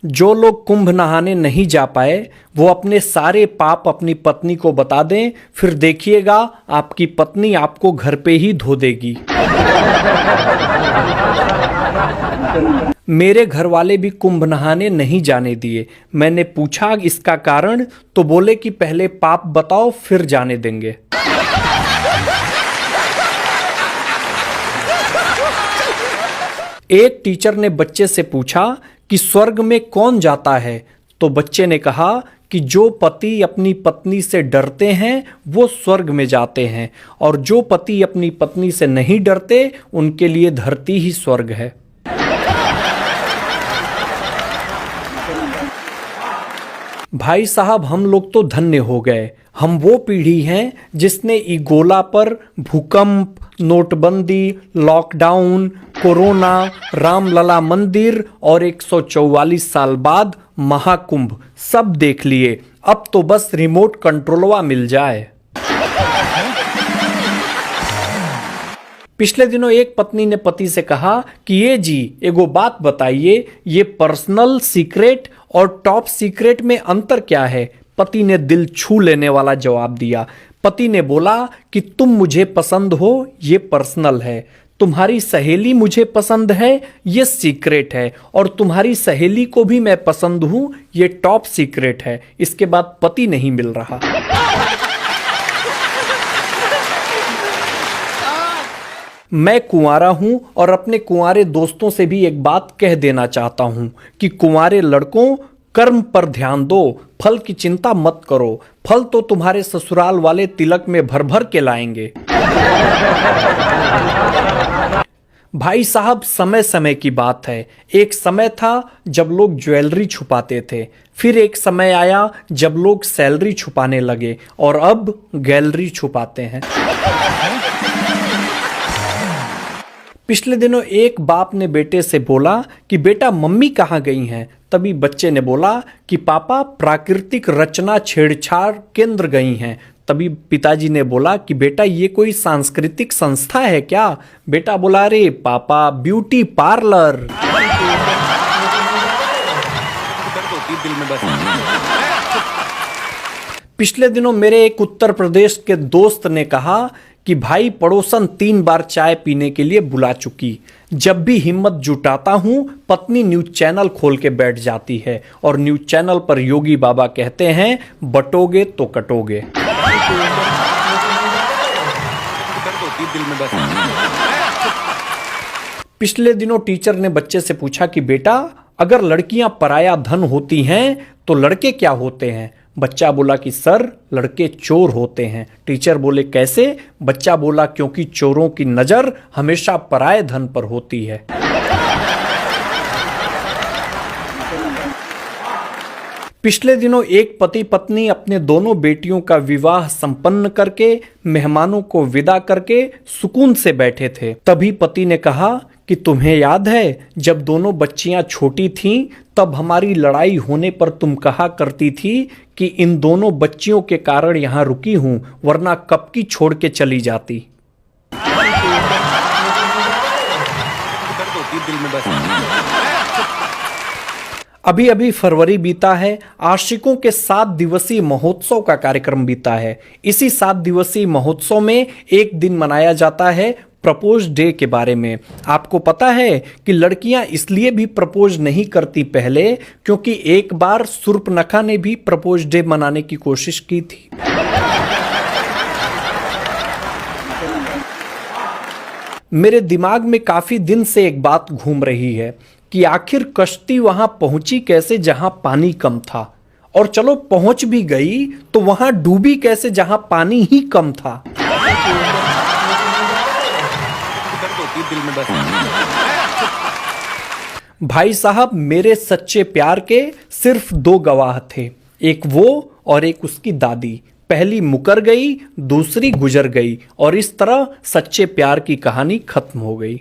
जो लोग कुंभ नहाने नहीं जा पाए वो अपने सारे पाप अपनी पत्नी को बता दें, फिर देखिएगा आपकी पत्नी आपको घर पे ही धो देगी। मेरे घर वाले भी कुंभ नहाने नहीं जाने दिए। मैंने पूछा इसका कारण, तो बोले कि पहले पाप बताओ फिर जाने देंगे। एक टीचर ने बच्चे से पूछा कि स्वर्ग में कौन जाता है, तो बच्चे ने कहा कि जो पति अपनी पत्नी से डरते हैं वो स्वर्ग में जाते हैं, और जो पति अपनी पत्नी से नहीं डरते उनके लिए धरती ही स्वर्ग है। भाई साहब, हम लोग तो धन्य हो गए। हम वो पीढ़ी हैं जिसने इगोला पर, भूकंप, नोटबंदी, लॉकडाउन, कोरोना, रामलला मंदिर और 144 साल बाद महाकुंभ सब देख लिए। अब तो बस रिमोट कंट्रोलवा मिल जाए। पिछले दिनों एक पत्नी ने पति से कहा कि ये जी एगो बात बताइए, ये पर्सनल सीक्रेट और टॉप सीक्रेट में अंतर क्या है। पति ने दिल छू लेने वाला जवाब दिया। पति ने बोला कि तुम मुझे पसंद हो, ये पर्सनल है, तुम्हारी सहेली मुझे पसंद है, ये सीक्रेट है, और तुम्हारी सहेली को भी मैं पसंद हूं, ये टॉप सीक्रेट है। इसके बाद पति नहीं मिल रहा। मैं कुंवारा हूं और अपने कुंवारे दोस्तों से भी एक बात कह देना चाहता हूं कि कुंवारे लड़कों, कर्म पर ध्यान दो, फल की चिंता मत करो। फल तो तुम्हारे ससुराल वाले तिलक में भर भर के लाएंगे। भाई साहब, समय समय की बात है। एक समय था जब लोग ज्वेलरी छुपाते थे, फिर एक समय आया जब लोग सैलरी छुपाने लगे, और अब गैलरी छुपाते हैं। पिछले दिनों एक बाप ने बेटे से बोला कि बेटा मम्मी कहाँ गई हैं। तभी बच्चे ने बोला कि पापा प्राकृतिक रचना छेड़छाड़ केंद्र गई हैं। तभी पिताजी ने बोला कि बेटा ये कोई सांस्कृतिक संस्था है क्या। बेटा बोला, अरे पापा ब्यूटी पार्लर। पिछले दिनों मेरे एक उत्तर प्रदेश के दोस्त ने कहा कि भाई पड़ोसन 3 बार चाय पीने के लिए बुला चुकी। जब भी हिम्मत जुटाता हूं, पत्नी न्यूज चैनल खोल के बैठ जाती है, और न्यूज चैनल पर योगी बाबा कहते हैं, बटोगे तो कटोगे। पिछले दिनों टीचर ने बच्चे से पूछा कि बेटा अगर लड़कियां पराया धन होती हैं तो लड़के क्या होते हैं। बच्चा बोला कि सर लड़के चोर होते हैं। टीचर बोले कैसे। बच्चा बोला क्योंकि चोरों की नजर हमेशा पराये धन पर होती है। पिछले दिनों एक पति पत्नी अपने दोनों बेटियों का विवाह संपन्न करके मेहमानों को विदा करके सुकून से बैठे थे। तभी पति ने कहा कि तुम्हें याद है जब दोनों बच्चियां छोटी थीं तब हमारी लड़ाई होने पर तुम कहा करती थी कि इन दोनों बच्चियों के कारण यहां रुकी हूं, वरना कब की छोड़ के चली जाती। अभी अभी फरवरी बीता है। आशिकों के 7 दिवसीय महोत्सव का कार्यक्रम बीता है। इसी 7 दिवसीय महोत्सव में एक दिन मनाया जाता है प्रपोज डे के बारे में। आपको पता है कि लड़कियां इसलिए भी प्रपोज नहीं करती पहले क्योंकि एक बार शूर्पणखा ने भी प्रपोज डे मनाने की कोशिश की थी। मेरे दिमाग में काफी दिन से एक बात घूम रही है कि आखिर कश्ती वहां पहुंची कैसे जहां पानी कम था, और चलो पहुंच भी गई तो वहां डूबी कैसे जहां पानी ही कम था। भाई साहब, मेरे सच्चे प्यार के सिर्फ 2 गवाह थे, एक वो और एक उसकी दादी। पहली मुकर गई, दूसरी गुजर गई, और इस तरह सच्चे प्यार की कहानी खत्म हो गई।